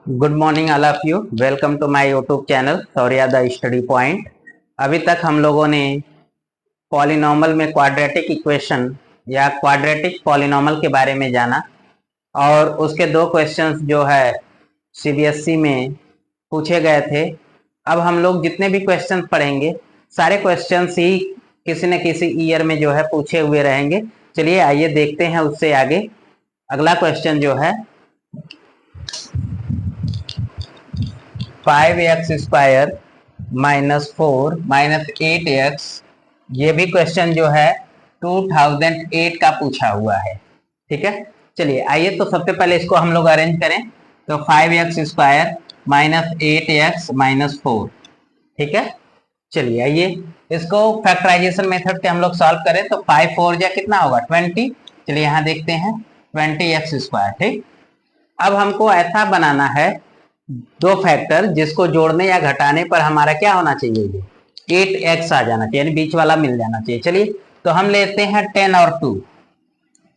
Good morning all of you. Welcome to my YouTube channel Shaurya the study point. अभी तक हम लोगों ने पॉलिनॉमल में क्वाड्रेटिक इक्वेशन या क्वाड्रेटिक पॉलिनॉमल के बारे में जाना और उसके दो क्वेश्चंस जो है सीबीएसई में पूछे गए थे। अब हम लोग जितने भी क्वेश्चंस पढ़ेंगे सारे क्वेश्चंस ही किसी न किसी ईयर में जो है पूछे हुए रहेंगे। चलिए आइए देखते हैं उससे आगे। अगला क्वेश्चन जो है 5x² माइनस 4 माइनस 8x, ये भी क्वेश्चन जो है 2008 का पूछा हुआ है। ठीक है, चलिए आइए तो सबसे पहले इसको हम लोग अरेंज करें। तो 5x² माइनस 8x माइनस 4। ठीक है, चलिए आइए इसको फैक्टराइजेशन मेथड से हम लोग सॉल्व करें तो 5 4 जा कितना होगा 20। चलिए यहाँ देखते हैं 20x²। ठीक, अब हमको ऐसा बनाना है दो फैक्टर जिसको जोड़ने या घटाने पर हमारा क्या होना चाहिए, 8x आ जाना चाहिए, यानी बीच वाला मिल जाना चाहिए। चलिए तो हम लेते हैं 10 और 2,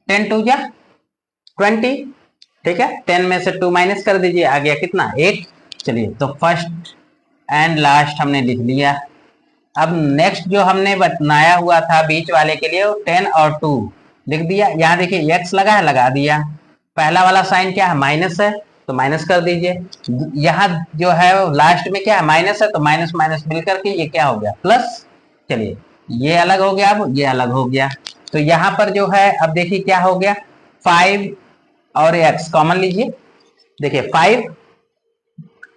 10 2 जा 20। ठीक है, 10 में से 2 माइनस कर दीजिए, आ गया कितना 8। चलिए तो फर्स्ट एंड लास्ट हमने लिख लिया। अब नेक्स्ट जो हमने बनाया हुआ था बीच वाले के लिए 10 और 2 लिख दिया। यहाँ देखिए x लगा है, लगा दिया। पहला वाला साइन क्या है, माइनस है तो माइनस कर दीजिए। यहाँ जो है लास्ट में क्या है, माइनस है तो माइनस माइनस मिलकर के ये क्या हो गया प्लस। चलिए ये अलग हो गया, अब ये अलग हो गया। तो यहाँ पर जो है अब देखिए क्या हो गया, 5 और x कॉमन लीजिए। देखिए 5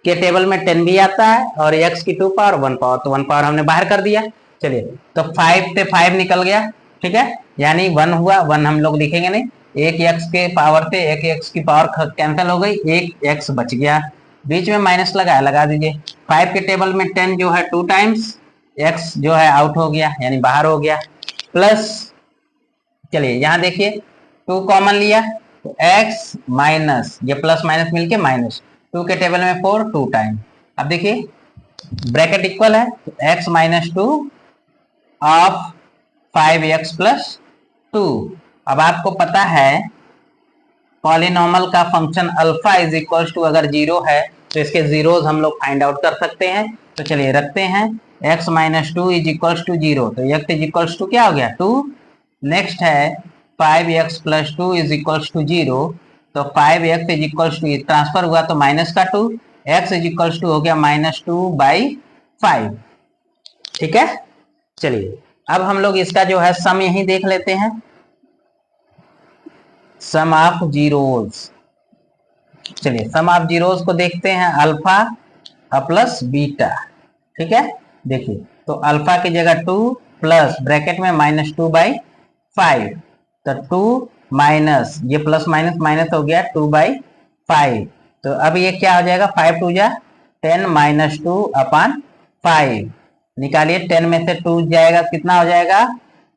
के टेबल में 10 भी आता है और x की 2 पावर 1 पावर, तो 1 पावर हमने बाहर कर दिया। चलिए तो 5 से 5 निकल गया। ठीक है, यानी 1 हुआ, 1 हम लोग लिखेंगे नहीं, एक x के पावर से एक x की पावर कैंसिल हो गई, एक x बच गया। बीच में माइनस लगा है, लगा दीजिए। 5 के टेबल में 10 जो है 2 टाइम्स, x जो है आउट हो गया यानी बाहर हो गया, प्लस। चलिए यहाँ देखिए 2 कॉमन लिया तो x माइनस ये प्लस माइनस मिलके माइनस, 2 के टेबल में 4 2 टाइम। अब देखिए ब्रैकेट इक्वल है तो x minus 2 of 5x plus 2। अब आपको पता है पॉलिनॉमल का function alpha is equal to अगर 0 है तो इसके जीरोस हम लोग फाइंड आउट कर सकते हैं। तो चलिए रखते हैं x minus 2 is equal to 0, तो x इज इक्वल टू क्या हो गया 2। नेक्स्ट है 5x plus 2 is equal to 0, तो 5x is equal to transfer हुआ तो माइनस का 2, x इज इक्वल टू हो गया माइनस 2/5। ठीक है, चलिए अब हम लोग इसका जो है सम यही देख लेते हैं, सम ऑफ जीरोस। चलिए सम ऑफ जीरोस को देखते हैं, अल्फा प्लस बीटा। ठीक है, देखिए तो अल्फा की जगह 2 प्लस ब्रैकेट में माइनस 2/5, तो 2 माइनस ये प्लस माइनस माइनस हो गया 2/5। तो अब ये क्या हो जाएगा, 5 2 जा 10 माइनस 2/5 निकालिए। 10 में से 2 जाएगा कितना हो जाएगा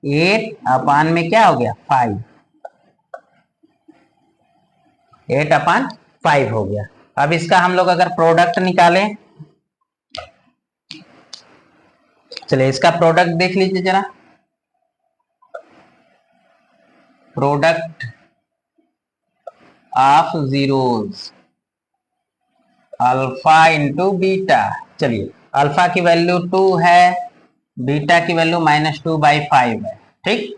8 अपान में क्या हो गया 5, 8/5 हो गया। अब इसका हम लोग अगर प्रोडक्ट निकालें, चलिए इसका प्रोडक्ट देख लीजिए जरा, product of zeros alpha into beta. चलिए अल्फा की वैल्यू 2 है, बीटा की वैल्यू माइनस 2/5 है। ठीक,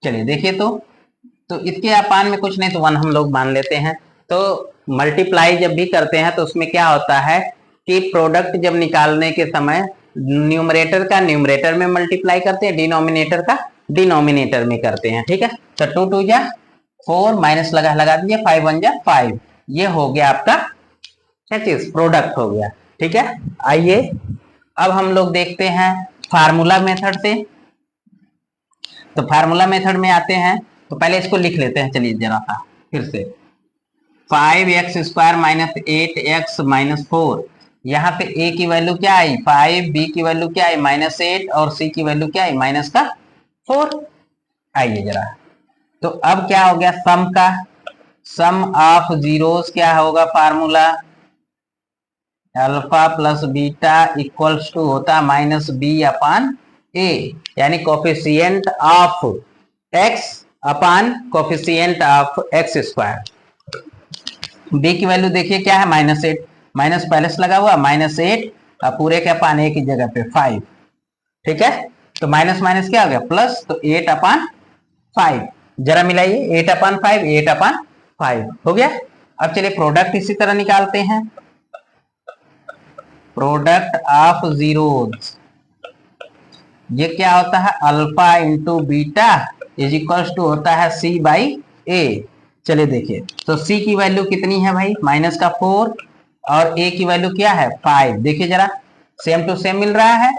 चलिए देखिए तो इसके अपान में कुछ नहीं तो 1 हम लोग मान लेते हैं। तो मल्टीप्लाई जब भी करते हैं तो उसमें क्या होता है कि प्रोडक्ट जब निकालने के समय न्यूमरेटर का न्यूमरेटर में मल्टीप्लाई करते हैं, डिनोमिनेटर का डिनोमिनेटर में करते हैं। ठीक है, तो 2 2 जा 4 माइनस लगा दीजिए, 5 1 जा 5, ये हो गया आपका क्या चीज, प्रोडक्ट हो गया। ठीक है, आइए अब हम लोग देखते हैं फार्मूला मेथड से। तो फार्मूला मेथड में आते हैं तो पहले इसको लिख लेते हैं। चलिए जरा सा फिर से 5x² माइनस 8x माइनस 4, यहाँ पे a की वैल्यू क्या आई 5, b की वैल्यू क्या आई -8 और c की वैल्यू क्या आई -4। आइए जरा, तो अब क्या हो गया सम का, सम ऑफ जीरोस क्या होगा formula, alpha plus beta equals to होता -b/a, यानी coefficient of x upon coefficient of x²। b की वैल्यू देखिए क्या है -8, माइनस पहले से लगा हुआ, -8 और पूरे के अपान ए की जगह पे 5, ठीक है। तो माइनस माइनस क्या हो गया प्लस, तो 8/5, जरा मिलाइए 8/5, 8/5 हो गया। अब चलिए प्रोडक्ट इसी तरह निकालते हैं, प्रोडक्ट ऑफ जीरोस, ये क्या होता है alpha into beta is equals to होता है C/A। चलिए देखिए, तो C की वैल्यू कितनी है भाई, -4 और A की वैल्यू क्या है 5, देखिए जरा सेम टू सेम मिल रहा है,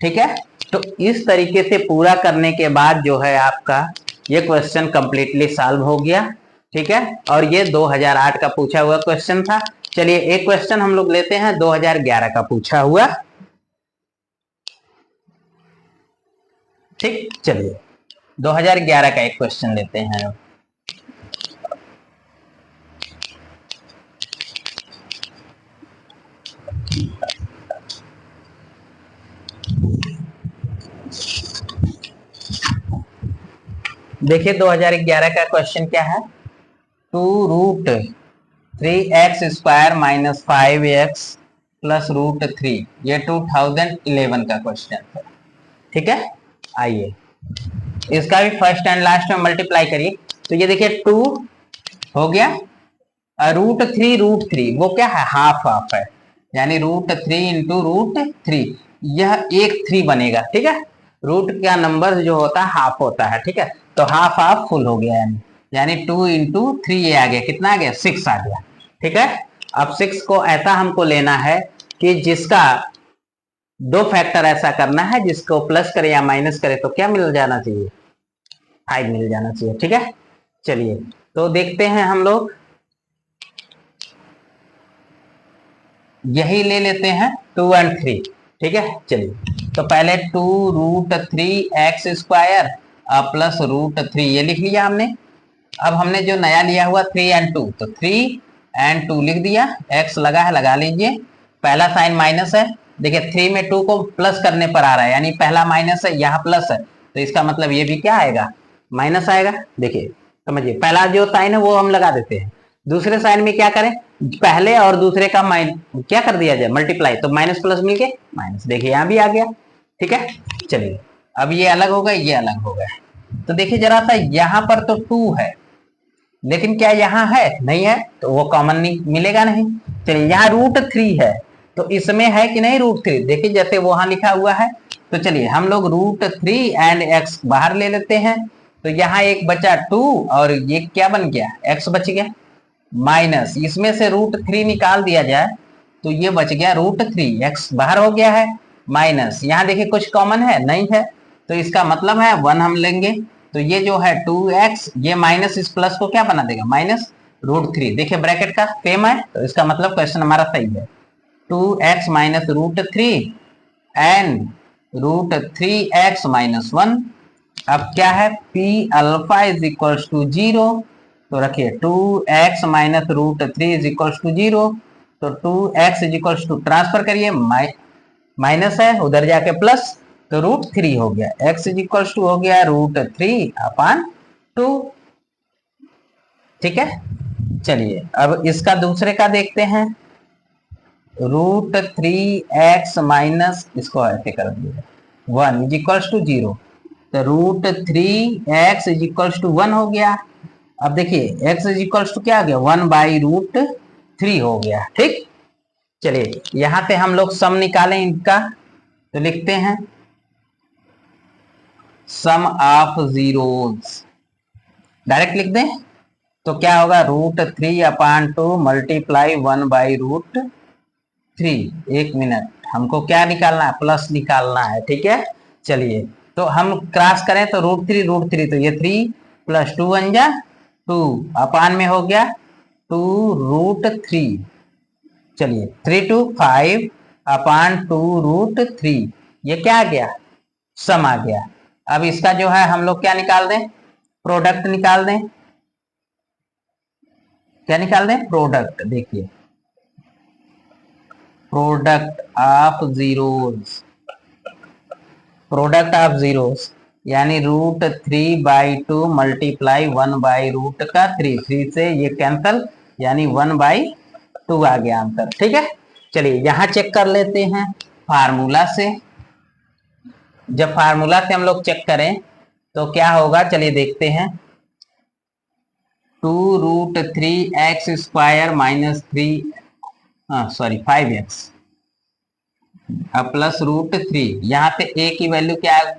ठीक है। तो इस तरीके से पूरा करने के बाद जो है आपका ये क्वेश्चन कंप्लीटली सॉल्व हो गया, ठीक है। और ये 2008 का पूछा हुआ क्वेश्चन था। चलिए एक क्वेश्चन हम लोग लेते हैं 2011 का पूछा हुआ, ठीक। चलिए 2011 का एक क्वेश्चन लेते हैं। देखिए 2011 का क्वेश्चन क्या है, 2√3x² - 5x + √3, ये 2011 का क्वेश्चन है, ठीक है। आइए इसका भी फर्स्ट एंड लास्ट में मल्टीप्लाई करिए, तो ये देखिए 2 हो गया, √3 वो क्या है हाफ हाफ है, यानी √3 × √3, यह एक 3 बनेगा, ठीक है। रूट का नंबर जो होता है हाफ होता है, ठीक है। तो हाफ हाफ फुल हो गया, यानी 2 × 3 ये आ गया, कितना आ गया 6 आ गया, ठीक है। अब 6 को ऐसा हमको लेना है कि जिसका दो फैक्टर ऐसा करना है जिसको प्लस करे या माइनस करे तो क्या मिल जाना चाहिए 5 मिल जाना चाहिए, ठीक है। चलिए तो देखते हैं हम लोग, यही ले लेते हैं 2 और 3, ठीक है। चलिए तो पहले 2√3x² प्लस √3 ये लिख लिया हमने। अब हमने जो नया लिया हुआ 3 और 2, तो 3 और 2 लिख दिया, x लगा है लगा लीजिए, पहला साइन माइनस है, देखिए 3 में 2 को प्लस करने पर आ रहा है, यानी पहला माइनस है यहाँ प्लस है, तो इसका मतलब ये भी क्या आएगा माइनस आएगा। देखिए समझिए, पहला जो साइन है वो हम लगा देते हैं, दूसरे साइन में क्या करें, पहले और दूसरे का क्या कर दिया जाए मल्टीप्लाई, तो माइनस प्लस मिलके माइनस, देखिए यहाँ भी आ गया, ठीक है। चलिए अब ये अलग हो गया, ये अलग हो गया, तो देखिए जरा सा यहाँ पर तो 2 है, लेकिन क्या यहाँ है नहीं है, तो वो कॉमन नहीं मिलेगा नहीं। चलिए यहाँ √3 है, तो इसमें है कि नहीं √3, देखिए जैसे वहां लिखा हुआ है। तो चलिए हम लोग √3 और x बाहर ले लेते हैं, तो यहाँ एक बचा 2 और ये क्या बन गया x बच गया, माइनस इसमें से √3 निकाल दिया जाए तो ये बच गया √3, x बाहर हो गया है, माइनस यहाँ देखिए कुछ कॉमन है नहीं है, तो इसका मतलब है 1 हम लेंगे, तो ये जो है 2x, ये माइनस इस प्लस को क्या बना देगा -√3, देखिए ब्रैकेट का सेम है, तो इसका मतलब क्वेश्चन हमारा सही है। 2x - √3 एंड √3x - 1, अब क्या है P alpha is equals to 0, तो रखिए 2x - √3 इज इक्वल्स टू 0, तो 2x is equals to transfer करिए, माइनस है उधर जाके प्लस, तो √3 हो गया, x इज इक्वल्स टू हो गया √3/2, ठीक है। चलिए अब इसका दूसरे का देखते हैं, √3x माइनस इसको ऐसे कर दिए 1 इज इक्वल्स टू 0, तो √3x इज इक्वल्स टू 1 हो गया। अब देखिए x इज इक्वल्स टू क्या हो गया 1/√3 हो गया, ठीक। चलिए यहां से हम लोग सम निकालें इनका, तो लिखते हैं सम ऑफ जीरोस, डायरेक्ट लिख दें, तो क्या होगा √3/2 मल्टीप्लाई 1/√3, एक मिनट हमको क्या निकालना है प्लस निकालना है, ठीक है। चलिए तो हम क्रॉस करें तो √3 तो ये 3 + 2 बन जा 2 अपान में हो गया 2√3, चलिए 3 2 5/2√3, ये क्या आ गया सम आ गया। अब इसका जो है हम लोग क्या निकाल दें प्रोडक्ट निकाल दें, क्या निकाल दें प्रोडक्ट, देखिए product of zeros, product of zeros यानी √3/2 मल्टीप्लाई 1/√3, 3 से ये कैंसल यानी 1/√3, 2 आ गया आंसर। ठीक है, चलिए यहां चेक कर लेते हैं फार्मूला से। जब फार्मूला से हम लोग चेक करें तो क्या होगा, चलिए देखते हैं। 2√3x² माइनस 5x अब +√3, यहाँ पे a की वैल्यू क्या है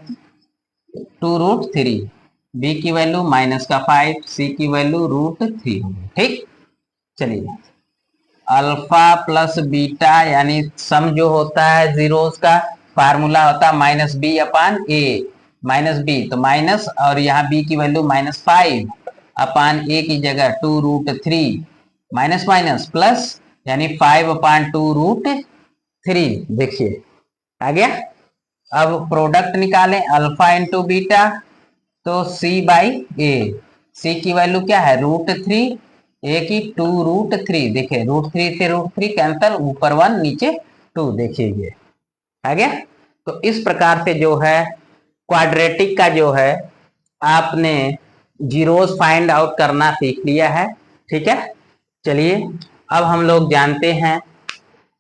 2√3, b की वैल्यू -5, c की वैल्यू √3 होगी। ठीक, चलिए अल्फा प्लस बीटा यानी सम जो होता है जीरोस का फार्मूला होता है -b/a, -b तो माइनस, और यहाँ b की वैल्यू -5/a की जगह 2√3 माइनस माइनस प्लस यानी 5/2√3। देखिए आ गया। अब प्रोडक्ट निकालें अल्फा इंटू बीटा, तो c/a, c की वैल्यू क्या है √3, a की 2√3। देखिए √3 से √3 कैंसल, ऊपर 1 नीचे 2। देखिए ये आ गया। तो इस प्रकार से जो है क्वाड्रेटिक का जो है आपने जीरोस फाइंड आउट करना सीख लिया है। ठीक है, चलिए अब हम लोग जानते हैं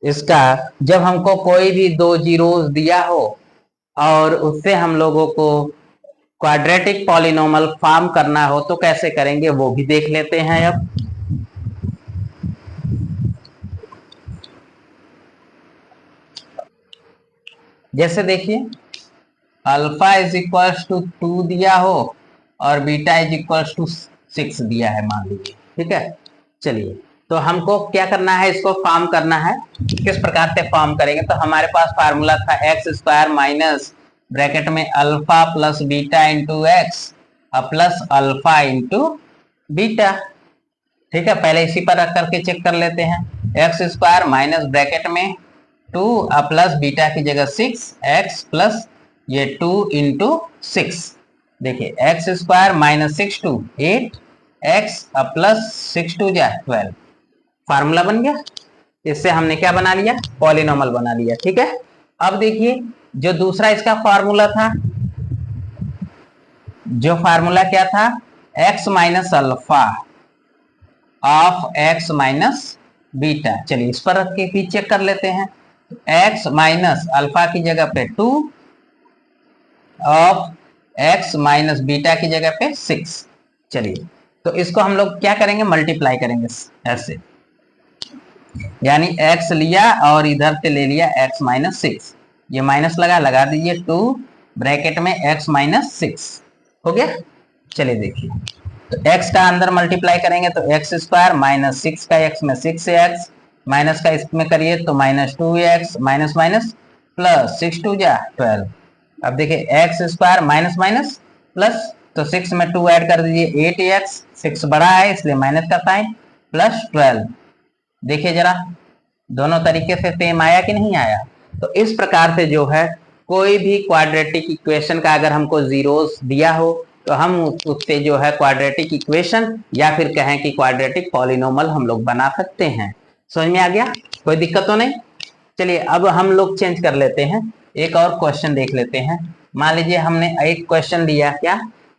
इसका, जब हमको कोई भी दो जीरोस दिया हो और उससे हम लोगों को क्वाड्रेटिक पॉलिनोमल फॉर्म करना हो तो कैसे करेंगे वो भी देख लेते हैं। अब जैसे देखिए अल्फा इज इक्वल्स टू 2 दिया हो और बीटा इज इक्वल्स टू 6 दिया है मान लीजिए। ठीक है, चलिए तो हमको क्या करना है, इसको फॉर्म करना है। किस प्रकार से फॉर्म करेंगे, तो हमारे पास फार्मूला था x² माइनस ब्रैकेट में alpha plus beta into x plus alpha into beta. ठीक है, पहले इसी पर रख करके चेक कर लेते हैं। x² माइनस ब्रैकेट में 2 प्लस बीटा की जगह 6x प्लस ये 2 इंटू 6। देखिए x² माइनस 6 2 8x प्लस 6 2 जा 12। फार्मूला बन गया। इससे हमने क्या बना लिया, पॉलिनोमल बना लिया। ठीक है, अब देखिए जो दूसरा इसका फार्मूला था, जो फार्मूला क्या था x minus alpha of x minus beta. चलिए इस पर रख के भी चेक कर लेते हैं। x माइनस अल्फा की जगह पे 2 ऑफ x माइनस बीटा की जगह पे 6। चलिए तो इसको हम लोग क्या करेंगे, मल्टीप्लाई करेंगे ऐसे, यानी x लिया और इधर से ले लिया x माइनस 6, ये माइनस लगा दीजिए 2 ब्रैकेट में x माइनस 6 हो गया। चलिए देखिए तो x का अंदर मल्टीप्लाई करेंगे तो x² माइनस 6 का x में 6x माइनस का इसमें करिए तो -2x माइनस माइनस प्लस 6 2 जा 12। अब देखिए x² माइनस माइनस प्लस, तो 6 में 2 ऐड कर दीजिए 8x, 6 बड़ा है इसलिए माइनस का साइन, प्लस 12। देखिए जरा दोनों तरीके से सेम आया कि नहीं आया। तो इस प्रकार से जो है कोई भी क्वाड्रेटिक इक्वेशन का अगर हमको जीरोस दिया हो तो हम उससे जो है क्वाड्रेटिक इक्वेशन या फिर कहें कि क्वाड्रेटिक पॉलिनोमल हम लोग बना सकते हैं। समझ में आ गया, कोई दिक्कत तो नहीं। चलिए अब हम लोग चेंज कर लेते हैं, एक और क्वेश्चन देख लेते हैं। मान लीजिए हमने एक क्वेश्चन दिया क्या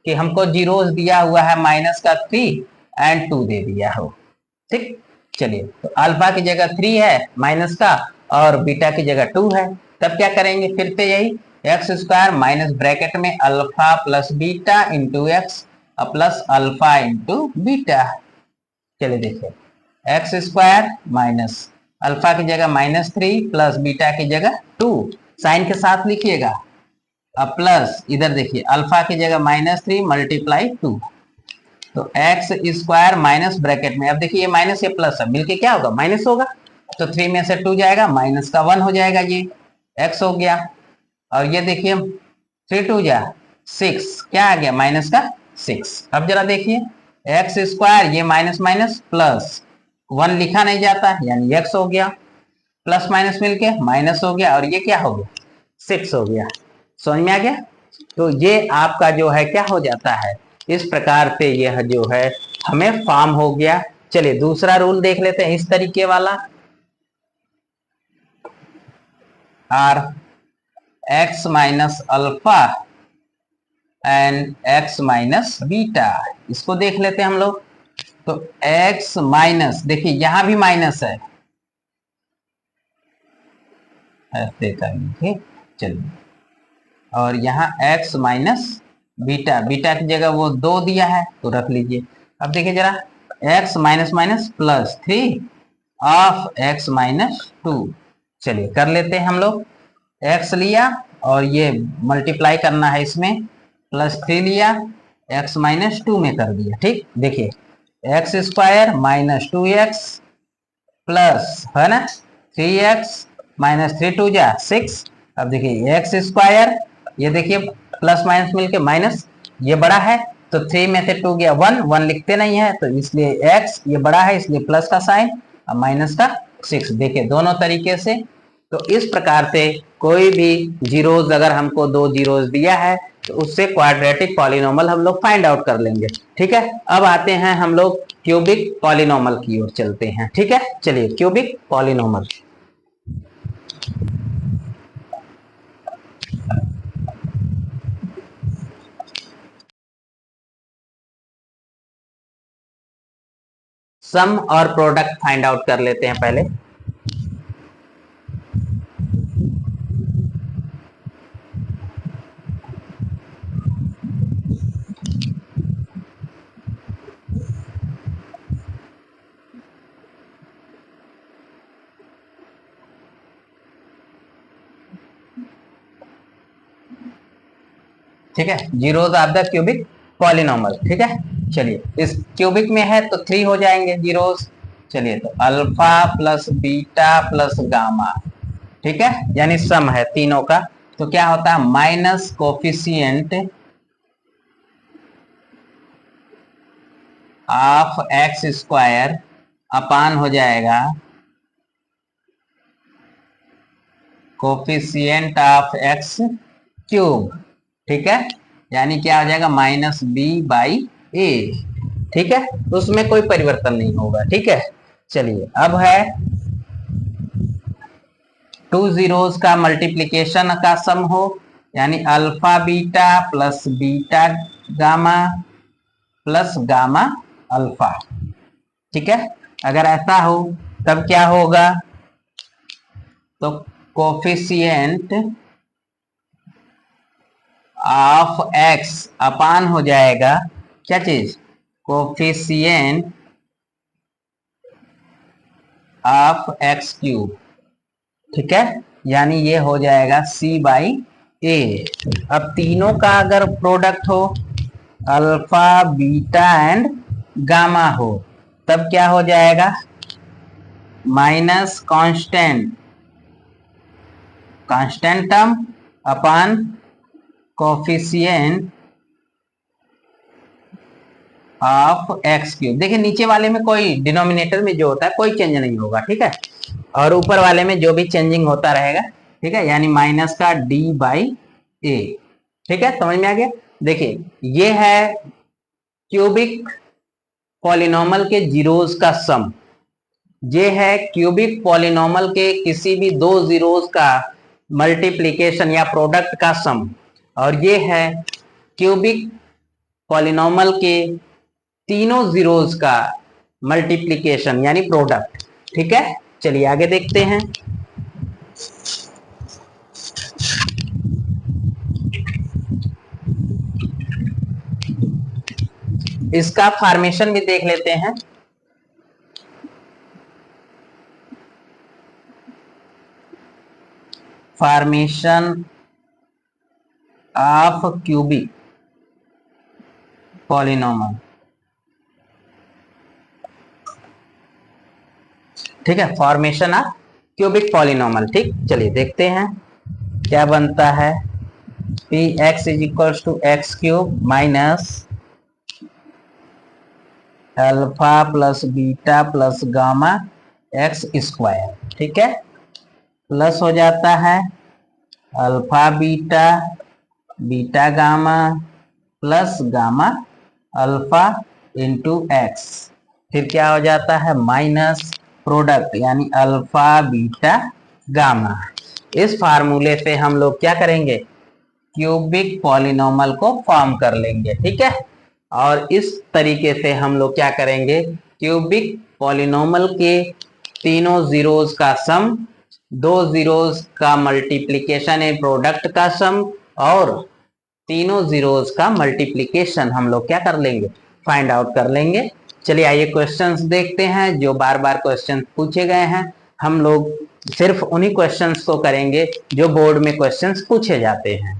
कि हमको जीरोस दिया हुआ है -3 एंड 2 दे दिया हो। ठीक, चलिए तो अल्फा की जगह 3 है माइनस का और बीटा की जगह 2 है, तब क्या करेंगे, फिर से यही x² माइनस ब्रैकेट में alpha plus beta into x plus alpha into beta. चलिए देखिए x² माइनस अल्फा की जगह -3 प्लस बीटा की जगह 2, साइन के साथ लिखिएगा, अब प्लस इधर देखिए अल्फा की जगह -3 मल्टीप्लाई 2, तो x² माइनस ब्रैकेट में, अब देखिए ये माइनस ये प्लस है मिलके क्या होगा माइनस होगा, तो 3 में से 2 जाएगा माइनस का 1 हो जाएगा, ये x हो गया। और ये देखिए 3 2 जा 6, क्या आ गया माइनस का 6। अब जरा देखिए x² ये माइनस माइनस प्लस 1 लिखा नहीं जाता यानी x हो गया, प्लस माइनस मिलके माइनस हो गया और ये क्या हो गया 6 हो गया। समझ में आ गया। तो ये आपका जो है क्या हो जाता है, इस प्रकार से यह जो है हमें फॉर्म हो गया। चलिए दूसरा रूल देख लेते हैं इस तरीके वाला, are x minus alpha and x minus beta, इसको देख लेते हैं हम लोग। तो x माइनस, देखिए यहां भी माइनस है ऐसे कर लीजिए। चलिए, और यहाँ x माइनस बीटा, बीटा की जगह वो 2 दिया है तो रख लीजिए। अब देखिए जरा, x minus minus plus 3 of x minus 2। चलिए कर लेते हैं हम लोग। x लिया और ये मल्टीप्लाई करना है इसमें, प्लस 3 लिया, x माइनस 2 में कर दिया। ठीक, देखिए x square minus 2x plus, है ना, 3x माइनस 3 2 जा 6। अब देखिए एक्स स्क्वायर, ये देखिए प्लस माइनस मिलके माइनस, ये बड़ा है तो 3 में से 2 गया 1, 1 लिखते नहीं है तो इसलिए x ये बड़ा है इसलिए प्लस का साइन और माइनस का 6। देखिए दोनों तरीके से। तो इस प्रकार से कोई भी जीरोज अगर हमको 2 जीरोज दिया है तो उससे क्वाड्रेटिक पॉलिनोमल हम लोग फाइंड आउट कर लेंगे। ठीक है, अब आते हैं हम लोग क्यूबिक पॉलिनोमल की ओर चलते हैं। ठीक है, चलिए क्यूबिक पॉलिनोमल। सम और प्रोडक्ट फाइंड आउट कर लेते हैं पहले। ठीक है, zeros of the cubic polynomial. ठीक है, चलिए इस क्यूबिक में है तो 3 हो जाएंगे जीरोज। चलिए तो alpha plus beta plus gamma, ठीक है, यानी सम है तीनों का। तो क्या होता है, minus coefficient of x square upon हो जाएगा कोफिशिएंट ऑफ एक्स क्यूब। ठीक है, यानी क्या हो जाएगा, माइनस बी बाई ए। ठीक है, उसमें कोई परिवर्तन नहीं होगा। ठीक है, चलिए अब है 2 जीरोज का मल्टीप्लीकेशन का सम हो, यानी alpha beta plus beta gamma plus gamma alpha. ठीक है, अगर ऐसा हो तब क्या होगा, तो कोफिशिएंट ऑफ एक्स अपान हो जाएगा क्या चीज, कोफिशिएंट ऑफ एक्स क्यूब। ठीक है, यानी ये हो जाएगा सी बाई ए। अब तीनों का अगर प्रोडक्ट हो, अल्फा बीटा एंड गामा हो, तब क्या हो जाएगा, minus constant term upon coefficient of x cube. देखिए नीचे वाले में कोई डिनोमिनेटर में जो होता है कोई चेंज नहीं होगा। ठीक है, और ऊपर वाले में जो भी चेंजिंग होता रहेगा। ठीक है, यानी माइनस का डी बाई ए। ठीक है, समझ में आ गया। देखिए ये है क्यूबिक पॉलिनोमल के जीरोज का सम, ये है क्यूबिक पॉलिनोमल के किसी भी 2 जीरोज का मल्टीप्लीकेशन या प्रोडक्ट का सम, और ये है क्यूबिक पॉलिनोमल के तीनों जीरोज का मल्टीप्लीकेशन यानी प्रोडक्ट। ठीक है, चलिए आगे देखते हैं। इसका फॉर्मेशन भी देख लेते हैं। Formation of cubic polynomial. ठीक है, फॉर्मेशन ऑफ क्यूबिक पॉलिनोमल। ठीक, चलिए देखते हैं क्या बनता है। P x is equal to x cube minus alpha plus beta plus gamma x square. ठीक है, प्लस हो जाता है alpha beta beta gamma plus gamma alpha into x. फिर क्या हो जाता है, माइनस प्रोडक्ट यानी अल्फा बीटा गामा। इस फार्मूले से हम लोग क्या करेंगे, क्यूबिक पॉलिनोमल को फॉर्म कर लेंगे। ठीक है, और इस तरीके से हम लोग क्या करेंगे, क्यूबिक पॉलिनोमल के तीनों जीरोज का सम दो जीरोस का मल्टीप्लीकेशन है प्रोडक्ट का सम, और तीनों जीरोस का मल्टीप्लीकेशन हम लोग क्या कर लेंगे, फाइंड आउट कर लेंगे। चलिए आइए क्वेश्चंस देखते हैं जो बार बार क्वेश्चन पूछे गए हैं। हम लोग सिर्फ उन्हीं क्वेश्चंस को करेंगे जो बोर्ड में क्वेश्चंस पूछे जाते हैं।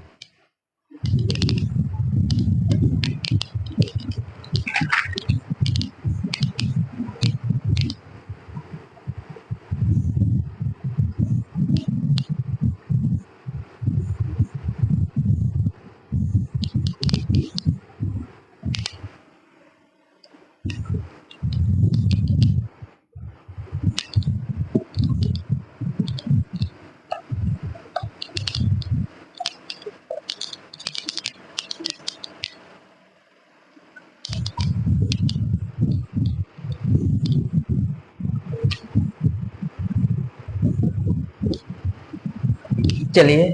चलिए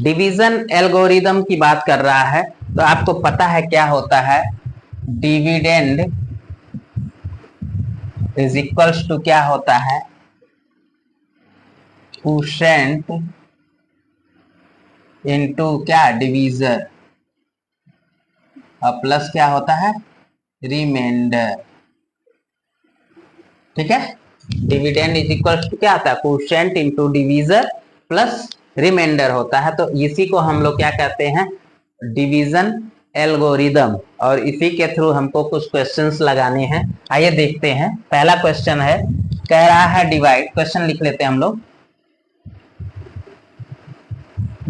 डिवीजन एल्गोरिदम की बात कर रहा है, तो आपको पता है क्या होता है, डिविडेंड इज इक्वल्स टू क्या होता है, क्वोशिएंट इनटू क्या, डिवीजर, और प्लस क्या होता है, रिमाइंडर। ठीक है, डिविडेंड इज इक्वल टू क्या आता है, quotient into divisor plus remainder होता है। तो इसी को हम लोग क्या कहते हैं, डिवीजन एल्गोरिदम, और इसी के थ्रू हमको कुछ क्वेश्चंस लगाने हैं। आइए देखते हैं। पहला क्वेश्चन है, कह रहा है डिवाइड, क्वेश्चन लिख लेते हैं हम लोग,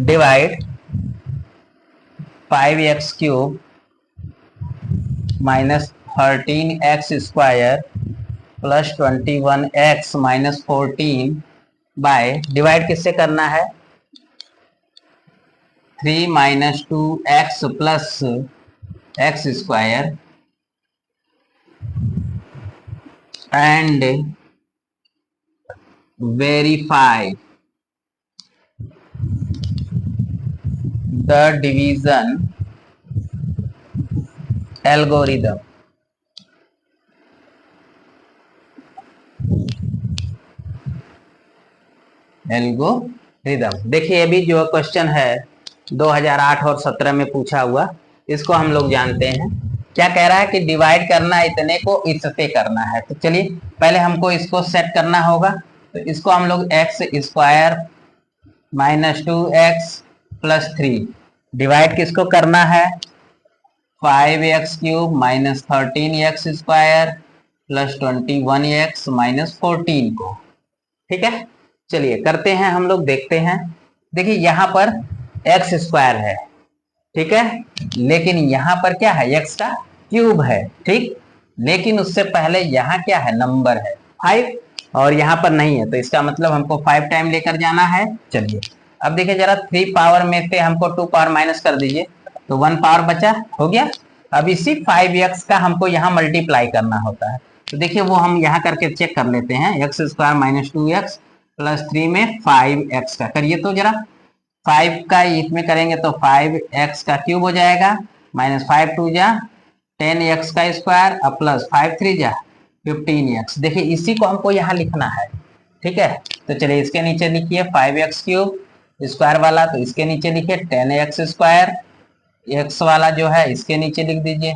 divide 5x cube minus 13x square plus 21x minus 14 by, divide किससे करना है, 3 minus 2x plus x square and verify the division algorithm. Algorithm देखिए, अभी जो क्वेश्चन है 2008 और 17 में पूछा हुआ, इसको हम लोग जानते हैं। क्या कह रहा है कि डिवाइड करना इतने को इससे करना है। तो चलिए पहले हमको इसको सेट करना होगा। तो इसको हम लोग x square minus 2x plus 3 divide किसको करना है, 5x cube minus 13x square plus 21x minus 14 को। ठीक है, चलिए करते हैं हम लोग, देखते हैं। देखिए यहाँ पर एक्स स्क्वायर है, ठीक है, लेकिन यहाँ पर क्या है, एक्स का क्यूब है, ठीक, लेकिन उससे पहले यहाँ क्या है, नंबर है 5, और यहाँ पर नहीं है, तो इसका मतलब हमको 5 टाइम लेकर जाना है। चलिए अब देखिए जरा, 3 पावर में से हमको 2 पावर माइनस कर दीजिए, तो 1 पावर बचा, हो गया। अब इसी 5x का हमको यहाँ मल्टीप्लाई करना होता है। तो देखिए वो हम यहाँ करके चेक कर लेते हैं, x square minus 2x plus 3 में 5x का करिए, तो जरा 5 का इसमें करेंगे तो 5x का क्यूब हो जाएगा, माइनस 5 2 जा 10x का स्क्वायर, अब प्लस 5 3 जा 15x। देखिए इसी को हमको यहाँ लिखना है, ठीक है। तो चलिए इसके नीचे लिखिए 5x क्यूब स्क्वायर वाला, तो इसके नीचे लिखिए 10x स्क्वायर, x वाला जो है इसके नीचे लिख दीजिए।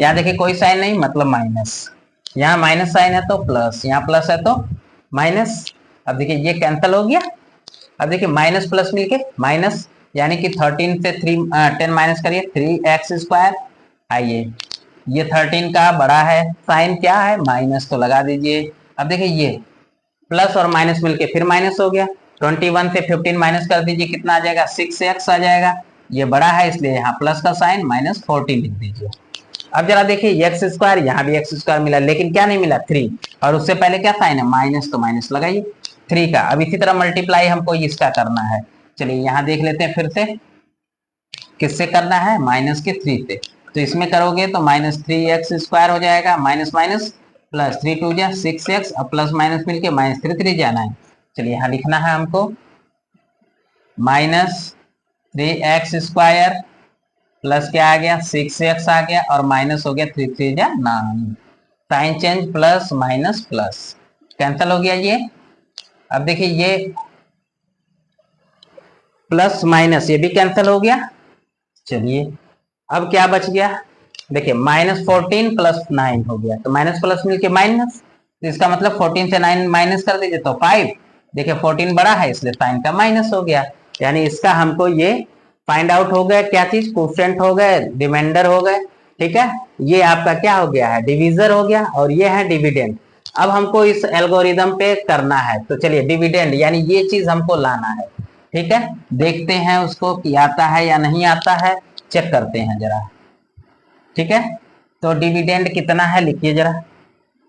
यहाँ देखिए कोई साइन नहीं, मतलब माइनस, यहाँ माइनस साइन है तो प्लस, यहाँ प्लस है तो माइनस। अब देखिए ये कैंसिल हो गया। अब देखिए माइनस प्लस मिलके माइनस, यानी कि 13 से 10 माइनस करिए 3x स्क्वायर। आइए ये 13 का बड़ा है, साइन क्या है, माइनस, तो लगा दीजिए। अब देखिए ये प्लस और माइनस मिलके फिर माइनस हो गया, 21 से 15 माइनस कर दीजिए, कितना आ जाएगा, 6x आ जाएगा। ये बड़ा है इसलिए यहाँ प्लस का साइन, माइनस 14 लिख दीजिए। अब जरा देखिए एक्स स्क्वायर, यहाँ भी एक्स स्क्वायर मिला, लेकिन क्या नहीं मिला, 3, और उससे पहले क्या साइन है, माइनस, तो माइनस लगाइए 3 का। अब इसी तरह मल्टीप्लाई हमको इसका करना है। चलिए यहाँ देख लेते हैं फिर से, किससे करना है, माइनस के 3 से। तो इसमें करोगे तो माइनस 3x स्क्वायर हो जाएगा, माइनस माइनस प्लस 3 2 जा 6x, अब प्लस माइनस मिलके माइनस 3 3 जाना है। चलिए यहाँ लिखना है हमको माइनस 3x स्क्वायर प्लस क्या आ गया, 6x आ गया, और माइनस हो गया 3 3 जा 9, sign change, plus minus plus cancel हो गया ये। अब देखिए ये प्लस माइनस ये भी कैंसिल हो गया। चलिए अब क्या बच गया, देखिए -14 प्लस 9 हो गया, तो माइनस प्लस मिलके माइनस, तो इसका मतलब 14 से 9 माइनस कर दीजिए तो 5। देखिए 14 बड़ा है इसलिए साइन का माइनस हो गया, यानी इसका हमको ये फाइंड आउट हो गया, क्या चीज, कोफिशिएंट हो गए, रिमाइंडर हो गए। ठीक है, ये आपका क्या हो गया है, डिविजर हो गया, और ये है डिविडेंड। अब हमको इस एल्गोरिदम पे करना है, तो चलिए डिविडेंड यानी ये चीज हमको लाना है। ठीक है, देखते हैं उसको कि आता है या नहीं आता है, चेक करते हैं जरा। ठीक है, तो डिविडेंड कितना है लिखिए जरा,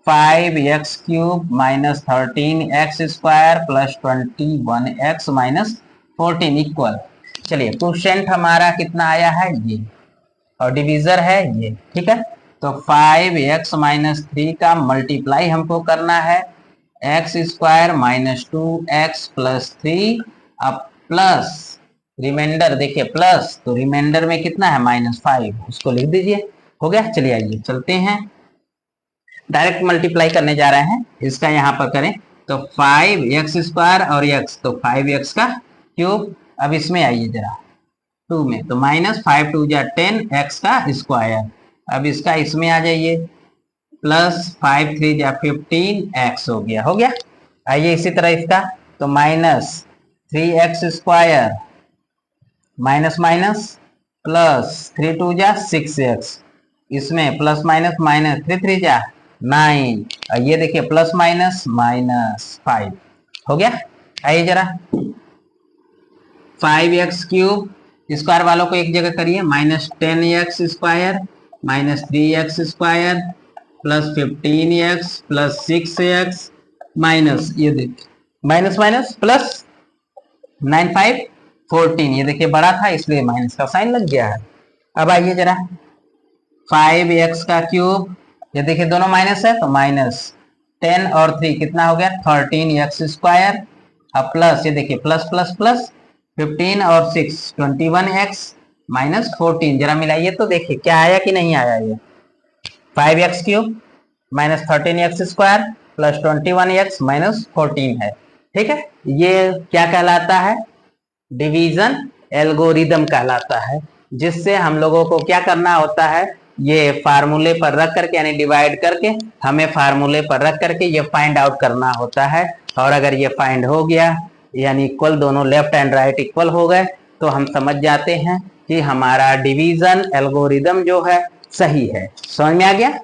5x³ minus 13x² plus 21x minus 14 equal, चलिए कोशेंट हमारा कितना आया है ये, और डिविजर है ये। ठीक है, तो 5x माइनस 3 का मल्टीप्लाई हमको करना है x² माइनस 2x प्लस 3, अब प्लस रिमाइंडर, देखिए प्लस, तो रिमाइंडर में कितना है -5, उसको लिख दीजिए। हो गया, चलिए आइए चलते हैं, डायरेक्ट मल्टीप्लाई करने जा रहे हैं, इसका यहाँ पर करें तो 5x² और x, तो 5x का क्यूब। अब इसमें आइए जरा 2 में, तो -5 2 जा 10 x का स्क्वायर। अब इसका इसमें आ जाइए, प्लस 5 3 जा 15 x हो गया। हो गया, आइए इसी तरह इसका, तो -3x² माइनस माइनस प्लस 3 2 जा 6x, इसमें प्लस माइनस माइनस 3 3 जा 9, और ये देखिए प्लस माइनस -5 हो गया। आइए जरा 5x³ स्क्वायर वालों को एक जगह करिए, -10x² minus 3x² plus 15x plus 6x minus, ये देखिए माइनस माइनस प्लस 9 5 14, ये देखिए बड़ा था इसलिए माइनस का साइन लग गया है। अब आइए जरा 5x³, ये देखिए दोनों माइनस है तो -10 और 3 कितना हो गया 13x², अब प्लस, ये देखिए प्लस प्लस प्लस 15 और 6 21x माइनस 14, जरा मिलाइए तो देखिए क्या आया कि नहीं आया। ये 5x³ minus 13x² plus 21x minus 14 है। ठीक है, ये क्या कहलाता है, डिवीजन एल्गोरिदम कहलाता है, जिससे हम लोगों को क्या करना होता है, ये फार्मूले पर रख करके यानी डिवाइड करके हमें फार्मूले पर रख करके ये फाइंड आउट करना होता है। और अगर ये फाइंड हो गया यानी इक्वल, दोनों लेफ्ट एंड राइट इक्वल हो गए, तो हम समझ जाते हैं कि हमारा डिवीजन एल्गोरिदम जो है सही है। समझ में आ गया।